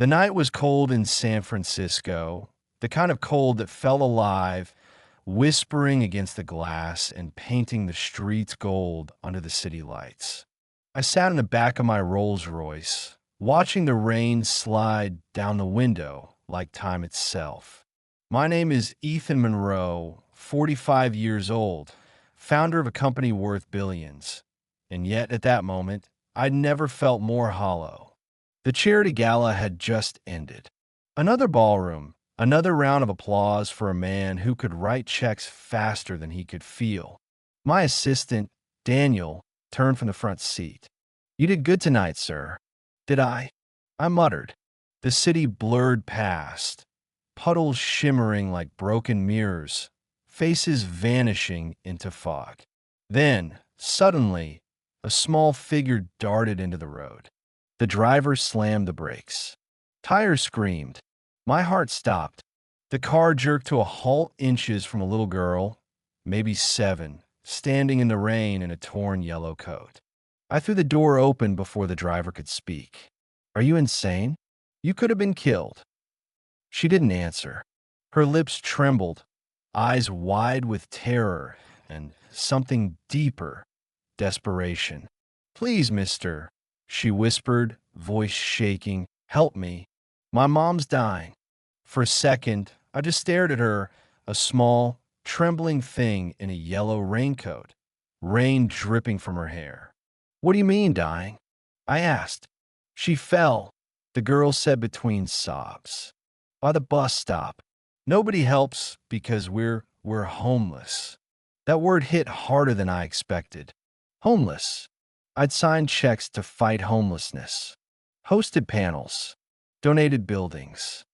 The night was cold in San Francisco, the kind of cold that felt alive, whispering against the glass and painting the streets gold under the city lights. I sat in the back of my Rolls Royce, watching the rain slide down the window like time itself. My name is Ethan Monroe, 45 years old, founder of a company worth billions. And yet, at that moment, I'd never felt more hollow. The charity gala had just ended. Another ballroom, another round of applause for a man who could write checks faster than he could feel. My assistant, Daniel, turned from the front seat. "You did good tonight, sir." "Did I?" I muttered. The city blurred past, puddles shimmering like broken mirrors, faces vanishing into fog. Then, suddenly, a small figure darted into the road. The driver slammed the brakes. Tires screamed. My heart stopped. The car jerked to a halt inches from a little girl, maybe 7, standing in the rain in a torn yellow coat. I threw the door open before the driver could speak. "Are you insane? You could have been killed." She didn't answer. Her lips trembled, eyes wide with terror and something deeper, desperation. "Please, mister," she whispered, voice shaking. "Help me. My mom's dying." For a second, I just stared at her, a small, trembling thing in a yellow raincoat, rain dripping from her hair. "What do you mean, dying?" I asked. "She fell," the girl said between sobs. "By the bus stop. Nobody helps because we're homeless." That word hit harder than I expected. Homeless. I'd signed checks to fight homelessness, hosted panels, donated buildings.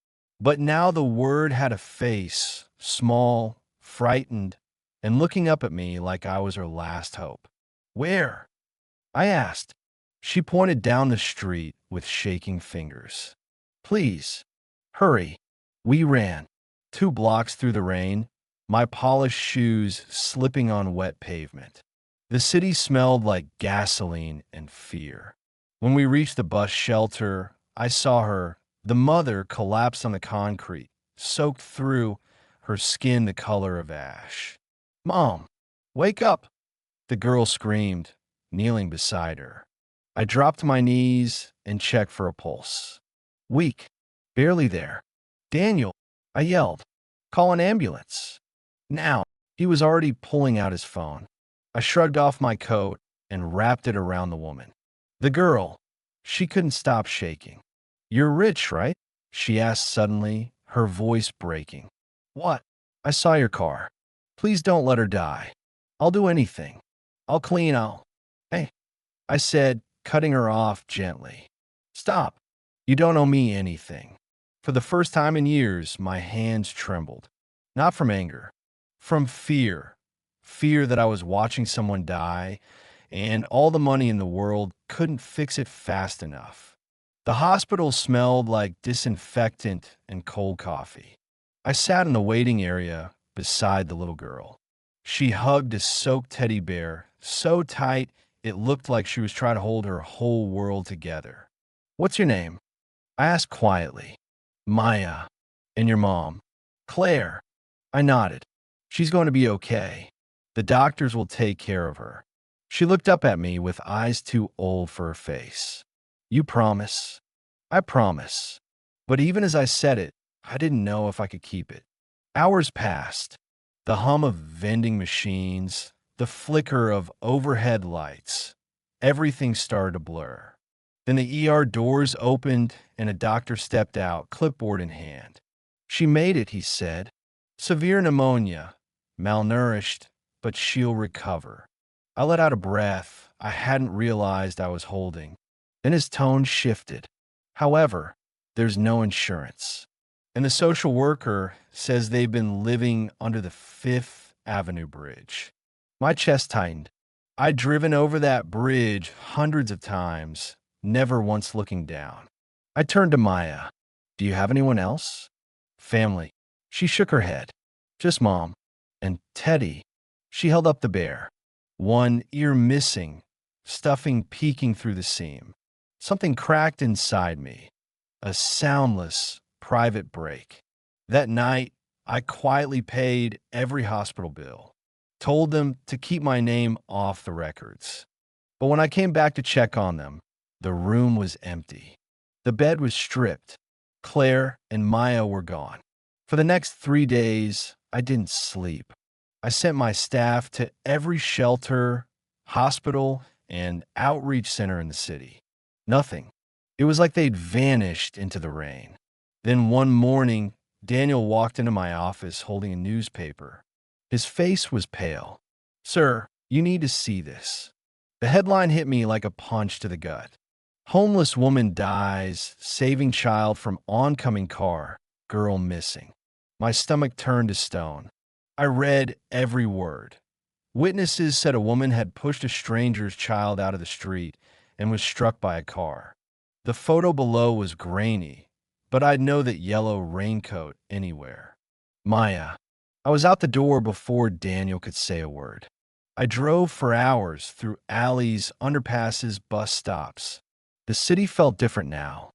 But now the word had a face, small, frightened, and looking up at me like I was her last hope. "Where?" I asked. She pointed down the street with shaking fingers. "Please, hurry." We ran. 2 blocks through the rain, my polished shoes slipping on wet pavement. The city smelled like gasoline and fear. When we reached the bus shelter, I saw her, the mother, collapse on the concrete, soaked through, her skin the color of ash. "Mom, wake up!" the girl screamed, kneeling beside her. I dropped to my knees and checked for a pulse. Weak, barely there. "Daniel," I yelled. "Call an ambulance." Now, he was already pulling out his phone. I shrugged off my coat and wrapped it around the woman. The girl, she couldn't stop shaking. "You're rich, right?" she asked suddenly, her voice breaking. "What?" "I saw your car. Please don't let her die. I'll do anything. I'll clean, Hey," I said, cutting her off gently. "Stop. You don't owe me anything." For the first time in years, my hands trembled. Not from anger, from fear. Fear that I was watching someone die, and all the money in the world couldn't fix it fast enough. The hospital smelled like disinfectant and cold coffee. I sat in the waiting area beside the little girl. She hugged a soaked teddy bear so tight it looked like she was trying to hold her whole world together. "What's your name?" I asked quietly. "Maya." "And your mom?" "Claire." I nodded. "She's going to be okay. The doctors will take care of her." She looked up at me with eyes too old for her face. "You promise?" "I promise." But even as I said it, I didn't know if I could keep it. Hours passed. The hum of vending machines, the flicker of overhead lights. Everything started to blur. Then the ER doors opened and a doctor stepped out, clipboard in hand. "She made it," he said. "Severe pneumonia, malnourished, but she'll recover." I let out a breath I hadn't realized I was holding. Then his tone shifted. "However, there's no insurance. And the social worker says they've been living under the Fifth Avenue Bridge." My chest tightened. I'd driven over that bridge hundreds of times, never once looking down. I turned to Maya. "Do you have anyone else?" "Family." She shook her head. "Just Mom. And Teddy." She held up the bear. One ear missing, stuffing peeking through the seam. Something cracked inside me. a soundless private break. That night, I quietly paid every hospital bill, told them to keep my name off the records. But when I came back to check on them, the room was empty. The bed was stripped. Claire and Maya were gone. For the next 3 days, I didn't sleep. I sent my staff to every shelter, hospital, and outreach center in the city. Nothing. It was like they'd vanished into the rain. Then one morning, Daniel walked into my office holding a newspaper. His face was pale. "Sir, you need to see this." The headline hit me like a punch to the gut. "Homeless woman dies, saving child from oncoming car, girl missing." My stomach turned to stone. I read every word. Witnesses said a woman had pushed a stranger's child out of the street and was struck by a car. The photo below was grainy, but I'd know that yellow raincoat anywhere. Maya. I was out the door before Daniel could say a word. I drove for hours through alleys, underpasses, bus stops. The city felt different now.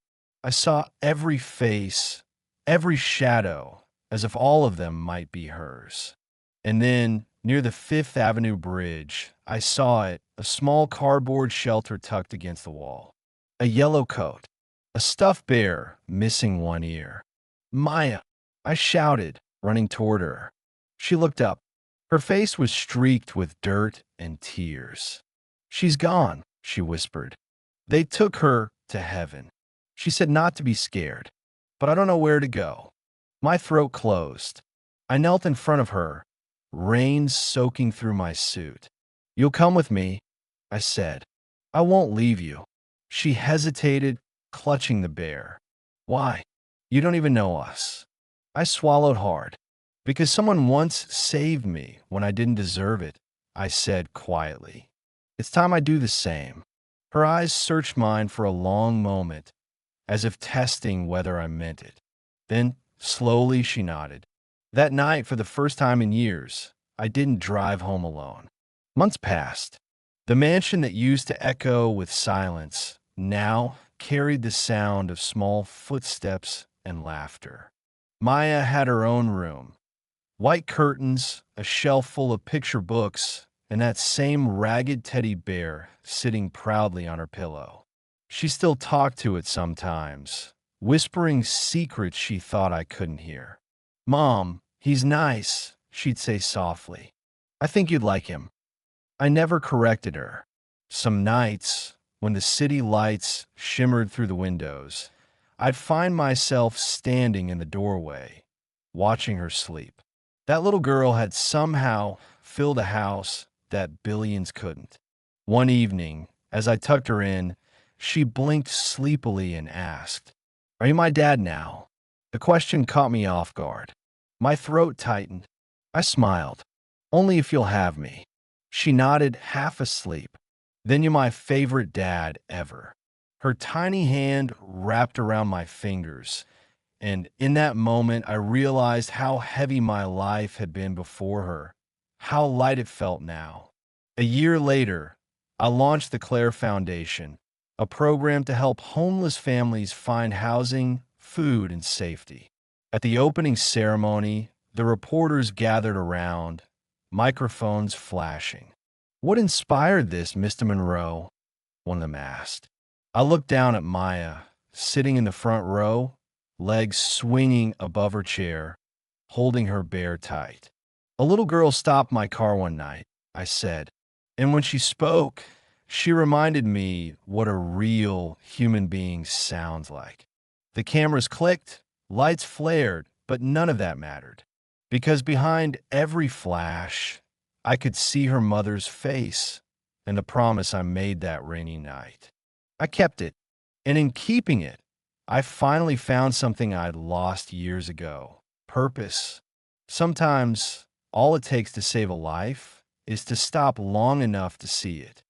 I saw every face, every shadow, as if all of them might be hers. And then, near the Fifth Avenue Bridge, I saw it, a small cardboard shelter tucked against the wall. A yellow coat, a stuffed bear missing one ear. "Maya!" I shouted, running toward her. She looked up. Her face was streaked with dirt and tears. "She's gone," she whispered. "They took her to heaven." She said not to be scared, but I don't know where to go. My throat closed. I knelt in front of her, rain soaking through my suit. "You'll come with me," I said. "I won't leave you." She hesitated, clutching the bear. "Why? You don't even know us." I swallowed hard. "Because someone once saved me when I didn't deserve it," I said quietly. "It's time I do the same." Her eyes searched mine for a long moment, as if testing whether I meant it. Then, slowly, she nodded. That night, for the first time in years, I didn't drive home alone. Months passed. The mansion that used to echo with silence now carried the sound of small footsteps and laughter. Maya had her own room. White curtains, a shelf full of picture books, and that same ragged teddy bear sitting proudly on her pillow. She still talked to it sometimes, whispering secrets she thought I couldn't hear. "Mom, he's nice," she'd say softly. "I think you'd like him." I never corrected her. Some nights, when the city lights shimmered through the windows, I'd find myself standing in the doorway, watching her sleep. That little girl had somehow filled a house that billions couldn't. One evening, as I tucked her in, she blinked sleepily and asked, "Are you my dad now?" The question caught me off guard. My throat tightened. I smiled. "Only if you'll have me." She nodded, half asleep. "Then you're my favorite dad ever." Her tiny hand wrapped around my fingers, and in that moment I realized how heavy my life had been before her, how light it felt now. A year later, I launched the Claire Foundation, a program to help homeless families find housing, food, and safety. At the opening ceremony, the reporters gathered around, microphones flashing. "What inspired this, Mr. Monroe?" one of them asked. I looked down at Maya, sitting in the front row, legs swinging above her chair, holding her bear tight. "A little girl stopped my car one night," I said, "and when she spoke, she reminded me what a real human being sounds like." The cameras clicked, lights flared, but none of that mattered. Because behind every flash, I could see her mother's face and the promise I made that rainy night. I kept it, and in keeping it, I finally found something I'd lost years ago: purpose. Sometimes all it takes to save a life is to stop long enough to see it.